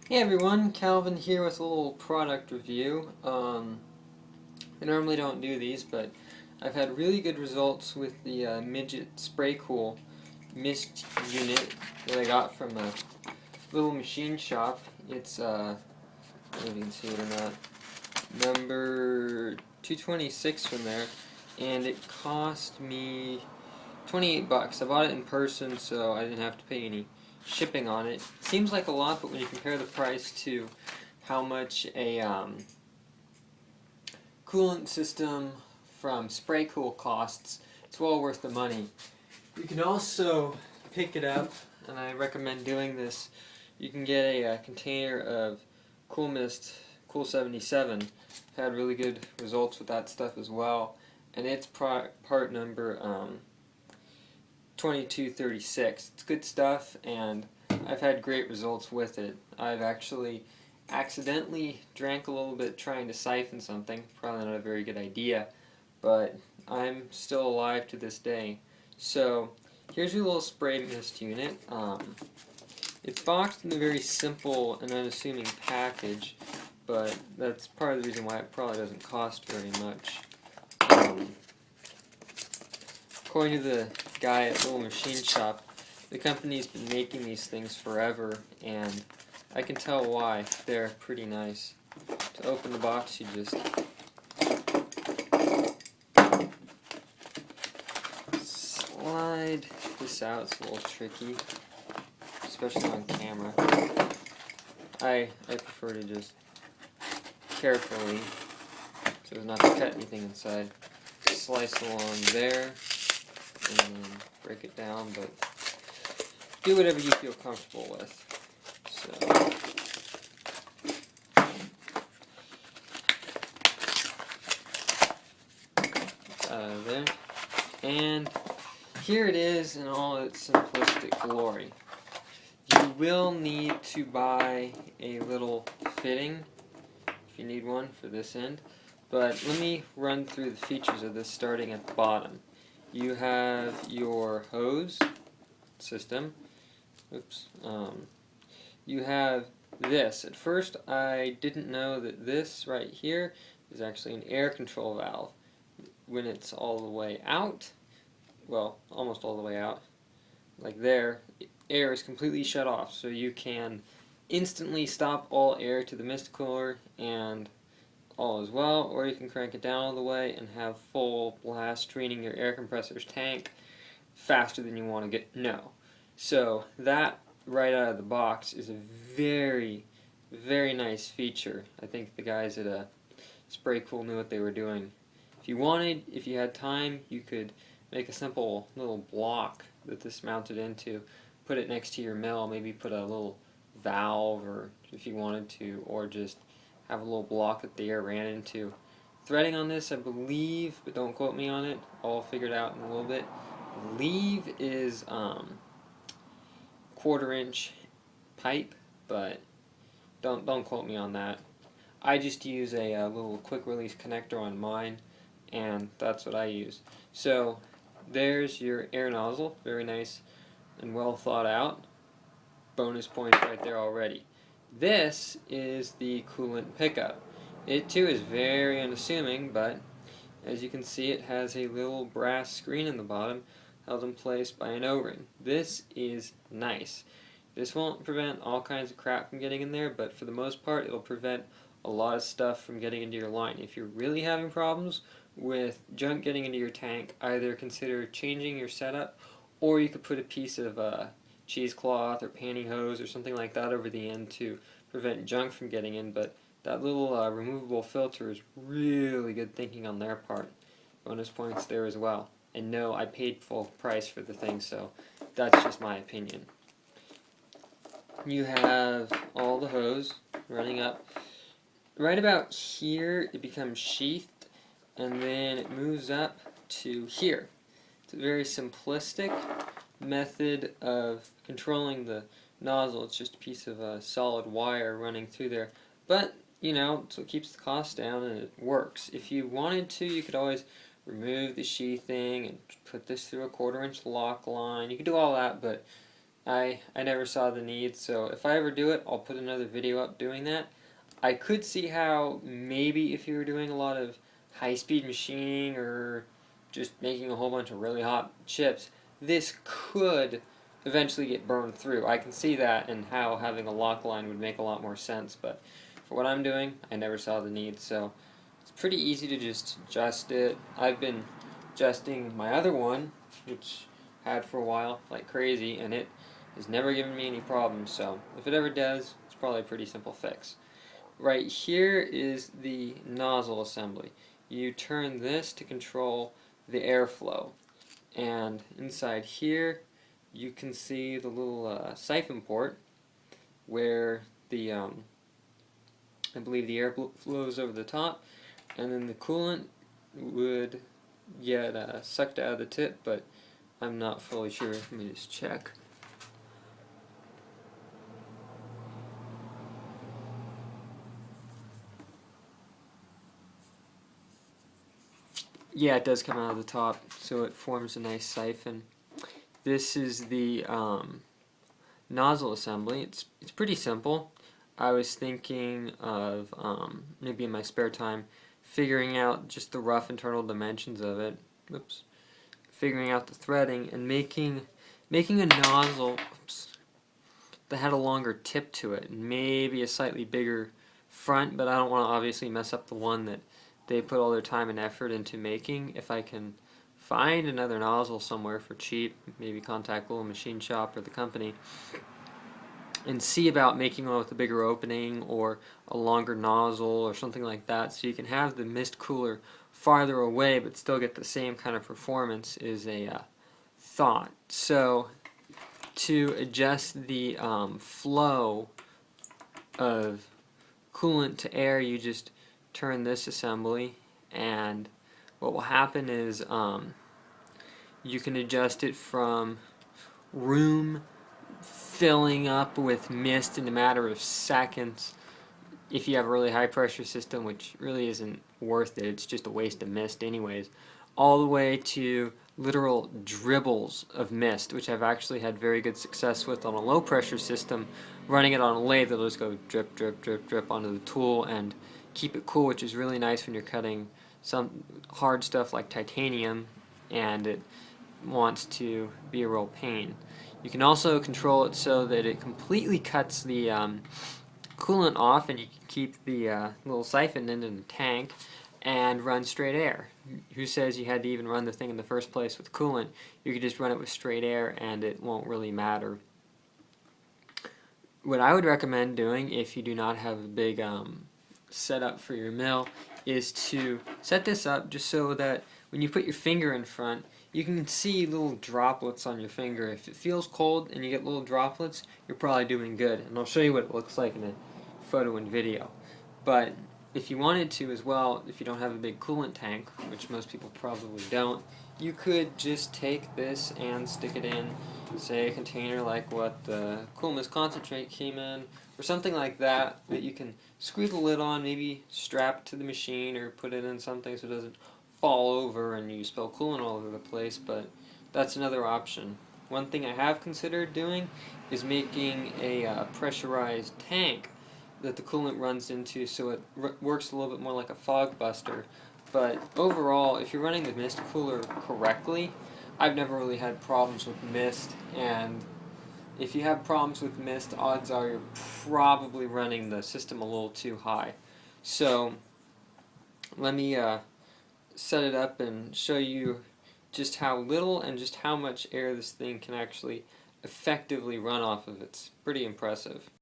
Hey everyone, Calvin here with a little product review. I normally don't do these, but I've had really good results with the Midget Spra-Kool mist unit that I got from a little machine shop. It's, I don't know if you can see it or not, number 226 from there, and it cost me 28 bucks. I bought it in person, so I didn't have to pay any shipping on it. Seems like a lot, but when you compare the price to how much a coolant system from Spra-Kool costs, it's well worth the money. You can also pick it up, and I recommend doing this. You can get a container of Cool Mist Cool 77. I've had really good results with that stuff as well, and it's part number 2236. It's good stuff, and I've had great results with it. I've actually accidentally drank a little bit trying to siphon something. Probably not a very good idea, but I'm still alive to this day. So here's your little spray mist unit. It's boxed in a very simple and unassuming package, but that's part of the reason why it probably doesn't cost very much. According to the guy at Little Machine Shop, the company's been making these things forever, and I can tell why. They're pretty nice. To open the box, you just slide this out. It's a little tricky, especially on camera. I prefer to just carefully, so as not to cut anything inside, slice along there, and then break it down, but do whatever you feel comfortable with. So, out of there, and here it is in all its simplistic glory. You will need to buy a little fitting if you need one for this end, but let me run through the features of this starting at the bottom. You have your hose system. Oops. You have this. At first, I didn't know that this right here is actually an air control valve. When it's all the way out, well, almost all the way out, like there, air is completely shut off, so you can instantly stop all air to the mist cooler and all is well, or you can crank it down all the way and have full blast, draining your air compressor's tank faster than you want to go. So that right out of the box is a very, very nice feature. I think the guys at Spra-Kool knew what they were doing. If you had time, you could make a simple little block that this mounted into, put it next to your mill, maybe put a little valve, or if you wanted to, or just have a little block that the air ran into. Threading on this, I believe, but don't quote me on it, I'll figure it out in a little bit. I believe is 1/4-inch pipe, but don't quote me on that. I just use a little quick release connector on mine, and that's what I use. So there's your air nozzle, very nice and well thought out. Bonus points right there already. This is the Coolant Pickup. It too is very unassuming, but as you can see, it has a little brass screen in the bottom held in place by an O-ring. This is nice. This won't prevent all kinds of crap from getting in there, but for the most part, it'll prevent a lot of stuff from getting into your line. If you're really having problems with junk getting into your tank, either consider changing your setup, or you could put a piece of cheesecloth or pantyhose or something like that over the end to prevent junk from getting in, but that little removable filter is really good thinking on their part. Bonus points there as well. And no, I paid full price for the thing, so that's just my opinion. You have all the hose running up. Right about here, it becomes sheathed, and then it moves up to here. It's a very simplistic method of controlling the nozzle. It's just a piece of solid wire running through there, but so it keeps the cost down and it works. If you wanted to, you could always remove the sheathing and put this through a 1/4-inch lock line. You could do all that, but I never saw the need, so if I ever do it, I'll put another video up doing that. I could see how maybe if you were doing a lot of high-speed machining or just making a whole bunch of really hot chips, this could eventually get burned through. I can see that and how having a lock line would make a lot more sense, but for what I'm doing, I never saw the need, so it's pretty easy to just adjust it. I've been adjusting my other one, which I had for a while, like crazy, and it has never given me any problems, so if it ever does, it's probably a pretty simple fix. Right here is the nozzle assembly. You turn this to control the airflow, and inside here you can see the little siphon port where the I believe the air flows over the top, and then the coolant would get sucked out of the tip, but I'm not fully sure. Let me just check. Yeah, it does come out of the top, so it forms a nice siphon. This is the nozzle assembly. It's pretty simple. I was thinking of maybe in my spare time figuring out just the rough internal dimensions of it. Oops. Figuring out the threading and making a nozzle that had a longer tip to it and maybe a slightly bigger front, but I don't want to obviously mess up the one that they put all their time and effort into making. If I can find another nozzle somewhere for cheap, maybe contact a little machine shop or the company, and see about making one with a bigger opening or a longer nozzle or something like that, so you can have the mist cooler farther away but still get the same kind of performance, is a thought. So to adjust the flow of coolant to air, you just turn this assembly, and what will happen is you can adjust it from room filling up with mist in a matter of seconds if you have a really high pressure system, which really isn't worth it, it's just a waste of mist anyways, all the way to literal dribbles of mist, which I've actually had very good success with on a low pressure system. Running it on a lathe, it'll just go drip, drip, drip, drip onto the tool and keep it cool, which is really nice when you're cutting some hard stuff like titanium and it wants to be a real pain. You can also control it so that it completely cuts the coolant off, and you can keep the little siphon end in the tank and run straight air. Who says you had to even run the thing in the first place with coolant? You could just run it with straight air and it won't really matter. What I would recommend doing if you do not have a big setup for your mill is to set this up just so that when you put your finger in front, you can see little droplets on your finger. If it feels cold and you get little droplets, you're probably doing good. And I'll show you what it looks like in a photo and video. But if you wanted to as well, if you don't have a big coolant tank, which most people probably don't, you could just take this and stick it in, say, a container like what the Cool Mist concentrate came in, or something like that, that you can screw the lid on, maybe strap it to the machine or put it in something so it doesn't fall over and you spill coolant all over the place, but that's another option. One thing I have considered doing is making a pressurized tank that the coolant runs into so it works a little bit more like a fog buster. But overall, if you're running the mist cooler correctly, I've never really had problems with mist, and if you have problems with mist, odds are you're probably running the system a little too high. So let me set it up and show you just how little and just how much air this thing can actually effectively run off of. It's pretty impressive.